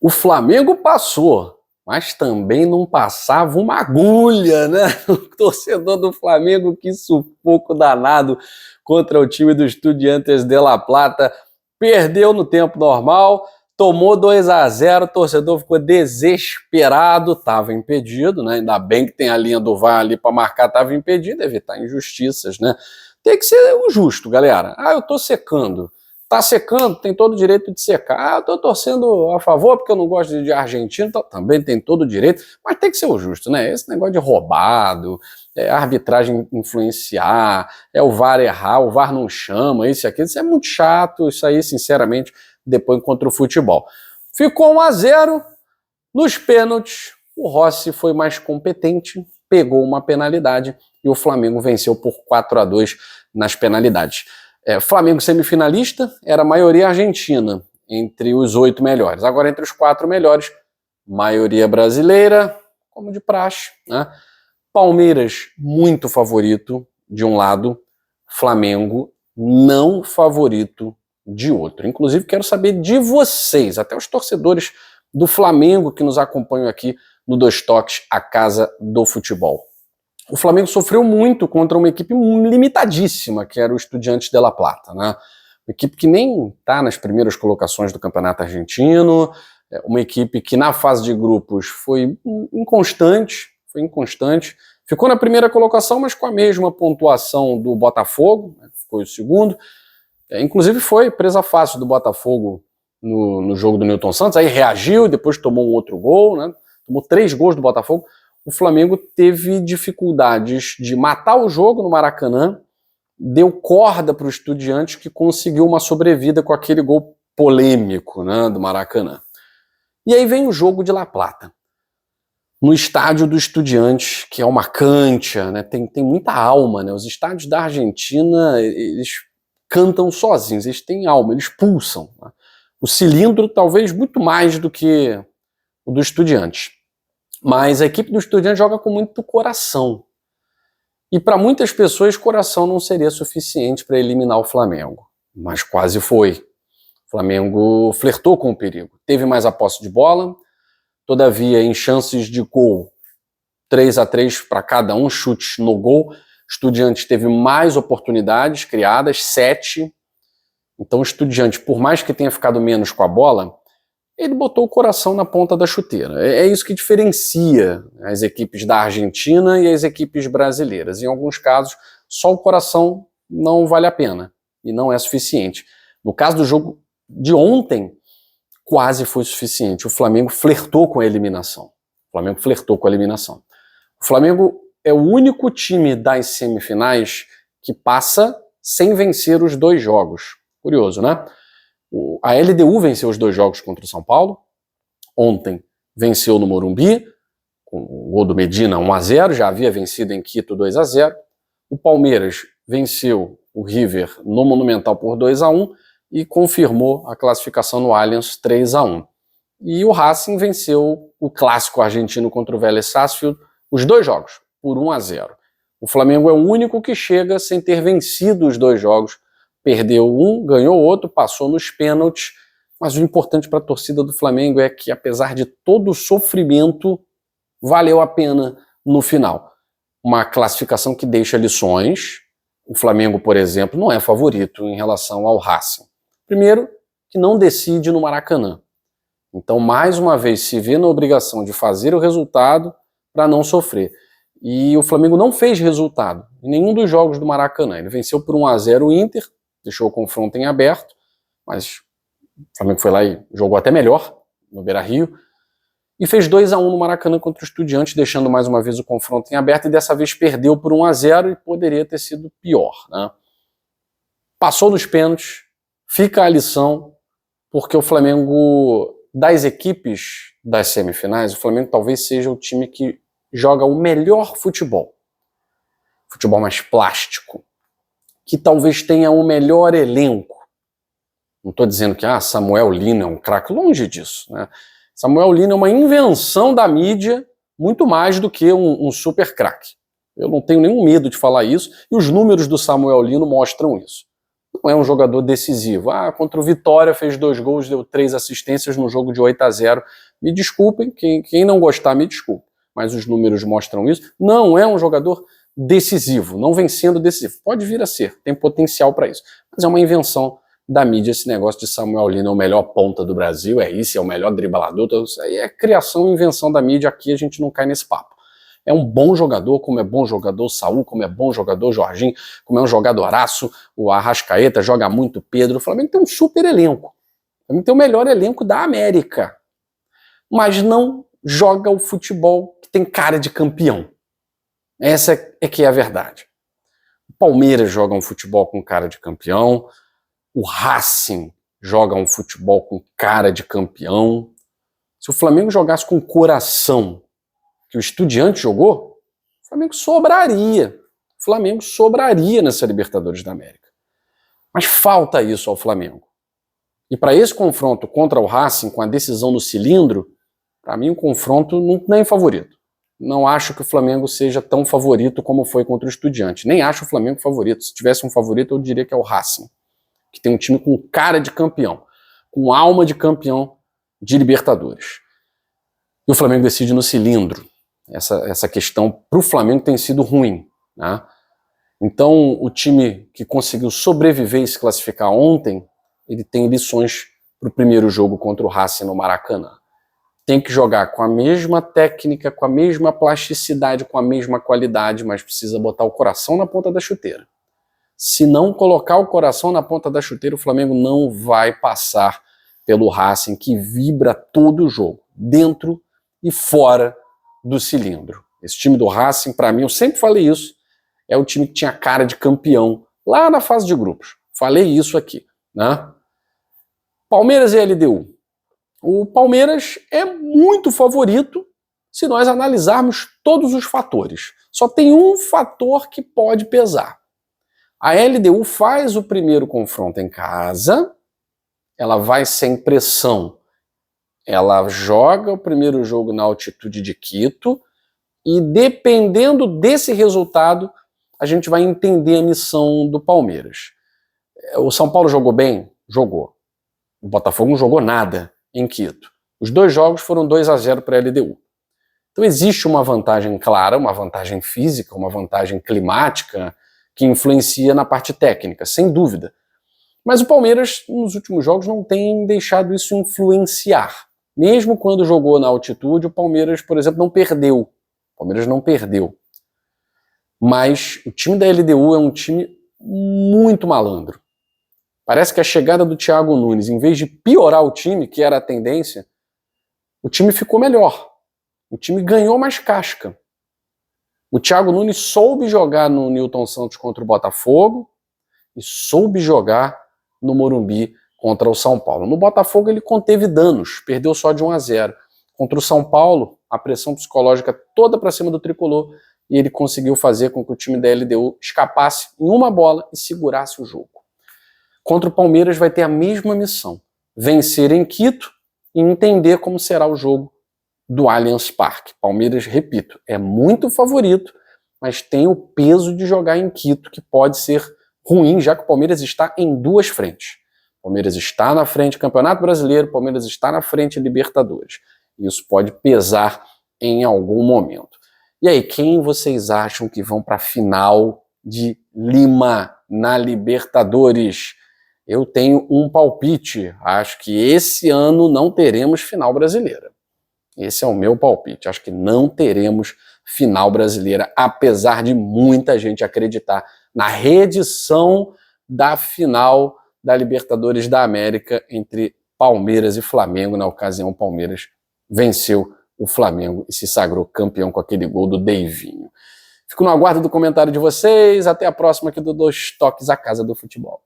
O Flamengo passou, mas também não passava uma agulha, né? O torcedor do Flamengo, que sufoco danado contra o time do Estudiantes de La Plata. Perdeu no tempo normal, tomou 2-0, o torcedor ficou desesperado, estava impedido, né? Ainda bem que tem a linha do VAR ali para marcar, estava impedido, evitar injustiças, né? Tem que ser o justo, galera. Ah, eu tô secando. Tá secando, tem todo o direito de secar. Ah, eu tô torcendo a favor porque eu não gosto de argentino, então, também tem todo o direito, mas tem que ser o justo, né? Esse negócio de roubado, a arbitragem influenciar, o VAR errar, o VAR não chama, isso e aquilo, isso é muito chato, isso aí, sinceramente, depois contra o futebol. Ficou 1-0, nos pênaltis, o Rossi foi mais competente, pegou uma penalidade e o Flamengo venceu por 4-2 nas penalidades. Flamengo semifinalista, era a maioria argentina, entre os 8 melhores. Agora, entre os 4 melhores, maioria brasileira, como de praxe, né? Palmeiras, muito favorito de um lado, Flamengo, não favorito de outro. Inclusive, quero saber de vocês, até os torcedores do Flamengo que nos acompanham aqui no Dois Toques, a casa do futebol. O Flamengo sofreu muito contra uma equipe limitadíssima, que era o Estudiantes de La Plata, né? Uma equipe que nem está nas primeiras colocações do Campeonato Argentino, uma equipe que na fase de grupos foi inconstante, ficou na primeira colocação, mas com a mesma pontuação do Botafogo, né, foi o segundo, inclusive foi presa fácil do Botafogo no jogo do Newton Santos, aí reagiu, depois tomou um outro gol, né? Tomou 3 gols do Botafogo. O Flamengo teve dificuldades de matar o jogo no Maracanã, deu corda para o Estudiantes, que conseguiu uma sobrevida com aquele gol polêmico, né, do Maracanã. E aí vem o jogo de La Plata, no estádio do Estudiantes, que é uma cancha, né, tem muita alma, né? Os estádios da Argentina, eles cantam sozinhos, eles têm alma, eles pulsam, né? O cilindro talvez muito mais do que o do Estudiantes. Mas a equipe do Estudiantes joga com muito coração. E para muitas pessoas, coração não seria suficiente para eliminar o Flamengo. Mas quase foi. O Flamengo flertou com o perigo. Teve mais a posse de bola. Todavia, em chances de gol, 3-3 para cada um, chutes no gol. O Estudiantes teve mais oportunidades criadas, 7. Então o Estudiantes, por mais que tenha ficado menos com a bola, ele botou o coração na ponta da chuteira. É isso que diferencia as equipes da Argentina e as equipes brasileiras. Em alguns casos, só o coração não vale a pena e não é suficiente. No caso do jogo de ontem, quase foi suficiente. O Flamengo flertou com a eliminação. O Flamengo é o único time das semifinais que passa sem vencer os 2 jogos. Curioso, né? A LDU venceu os 2 jogos contra o São Paulo. Ontem venceu no Morumbi, com o gol do Medina 1-0, já havia vencido em Quito 2-0. O Palmeiras venceu o River no Monumental por 2-1 e confirmou a classificação no Allianz 3-1. E o Racing venceu o clássico argentino contra o Vélez Sarsfield, os 2 jogos, por 1-0. O Flamengo é o único que chega sem ter vencido os 2 jogos. Perdeu um, ganhou outro, passou nos pênaltis, mas o importante para a torcida do Flamengo é que, apesar de todo o sofrimento, valeu a pena no final. Uma classificação que deixa lições. O Flamengo, por exemplo, não é favorito em relação ao Racing. Primeiro, que não decide no Maracanã. Então, mais uma vez, se vê na obrigação de fazer o resultado para não sofrer. E o Flamengo não fez resultado em nenhum dos jogos do Maracanã. Ele venceu por 1-0 o Inter, deixou o confronto em aberto, mas o Flamengo foi lá e jogou até melhor no Beira-Rio, e fez 2-1 no Maracanã contra o Estudiantes, deixando mais uma vez o confronto em aberto, e dessa vez perdeu por 1-0 e poderia ter sido pior, né? Passou nos pênaltis, fica a lição, porque o Flamengo, das equipes das semifinais, o Flamengo talvez seja o time que joga o melhor futebol mais plástico, que talvez tenha o melhor elenco. Não estou dizendo que Samuel Lino é um craque, longe disso, né? Samuel Lino é uma invenção da mídia, muito mais do que um super craque. Eu não tenho nenhum medo de falar isso, e os números do Samuel Lino mostram isso. Não é um jogador decisivo. Contra o Vitória fez 2 gols, deu 3 assistências no jogo de 8-0. Me desculpem, quem não gostar, me desculpe. Mas os números mostram isso. Não é um jogador decisivo, não vem sendo decisivo. Pode vir a ser, tem potencial para isso. Mas é uma invenção da mídia esse negócio de Samuel Lino é o melhor ponta do Brasil, é isso, é o melhor driblador. Isso aí é criação e invenção da mídia, aqui a gente não cai nesse papo. É um bom jogador, como é bom jogador Saúl, como é bom jogador Jorginho, como é um jogadoraço, o Arrascaeta joga muito, Pedro. O Flamengo tem um super elenco. O Flamengo tem o melhor elenco da América. Mas não joga o futebol que tem cara de campeão. Essa é que é a verdade. O Palmeiras joga um futebol com cara de campeão, o Racing joga um futebol com cara de campeão. Se o Flamengo jogasse com coração, que o Estudiante jogou, o Flamengo sobraria. O Flamengo sobraria nessa Libertadores da América. Mas falta isso ao Flamengo. E para esse confronto contra o Racing, com a decisão no cilindro, para mim o confronto não é favorito. Não acho que o Flamengo seja tão favorito como foi contra o Estudiante. Nem acho o Flamengo favorito. Se tivesse um favorito, eu diria que é o Racing, que tem um time com cara de campeão, com alma de campeão de Libertadores. E o Flamengo decide no cilindro. Essa questão para o Flamengo tem sido ruim, né? Então, o time que conseguiu sobreviver e se classificar ontem, ele tem lições para o primeiro jogo contra o Racing no Maracanã. Tem que jogar com a mesma técnica, com a mesma plasticidade, com a mesma qualidade, mas precisa botar o coração na ponta da chuteira. Se não colocar o coração na ponta da chuteira, o Flamengo não vai passar pelo Racing, que vibra todo o jogo, dentro e fora do cilindro. Esse time do Racing, para mim, eu sempre falei isso, é o time que tinha cara de campeão lá na fase de grupos. Falei isso aqui, né? Palmeiras e LDU. O Palmeiras é muito favorito se nós analisarmos todos os fatores. Só tem um fator que pode pesar. A LDU faz o primeiro confronto em casa, ela vai sem pressão. Ela joga o primeiro jogo na altitude de Quito e, dependendo desse resultado, a gente vai entender a missão do Palmeiras. O São Paulo jogou bem? Jogou. O Botafogo não jogou nada em Quito. Os 2 jogos foram 2-0 para a LDU. Então existe uma vantagem clara, uma vantagem física, uma vantagem climática que influencia na parte técnica, sem dúvida. Mas o Palmeiras, nos últimos jogos, não tem deixado isso influenciar. Mesmo quando jogou na altitude, o Palmeiras, por exemplo, não perdeu. O Palmeiras não perdeu. Mas o time da LDU é um time muito malandro. Parece que a chegada do Thiago Nunes, em vez de piorar o time, que era a tendência, o time ficou melhor. O time ganhou mais casca. O Thiago Nunes soube jogar no Newton Santos contra o Botafogo e soube jogar no Morumbi contra o São Paulo. No Botafogo ele conteve danos, perdeu só de 1-0. Contra o São Paulo, a pressão psicológica toda para cima do tricolor, e ele conseguiu fazer com que o time da LDU escapasse em uma bola e segurasse o jogo. Contra o Palmeiras vai ter a mesma missão, vencer em Quito e entender como será o jogo do Allianz Parque. Palmeiras, repito, é muito favorito, mas tem o peso de jogar em Quito, que pode ser ruim, já que o Palmeiras está em 2 frentes. O Palmeiras está na frente Campeonato Brasileiro, o Palmeiras está na frente Libertadores. Isso pode pesar em algum momento. E aí, quem vocês acham que vão para a final de Lima na Libertadores? Eu tenho um palpite. Acho que esse ano não teremos final brasileira. Esse é o meu palpite. Acho que não teremos final brasileira, apesar de muita gente acreditar na reedição da final da Libertadores da América entre Palmeiras e Flamengo. Na ocasião, o Palmeiras venceu o Flamengo e se sagrou campeão com aquele gol do Deivinho. Fico no aguardo do comentário de vocês. Até a próxima aqui do Dois Toques, a Casa do Futebol.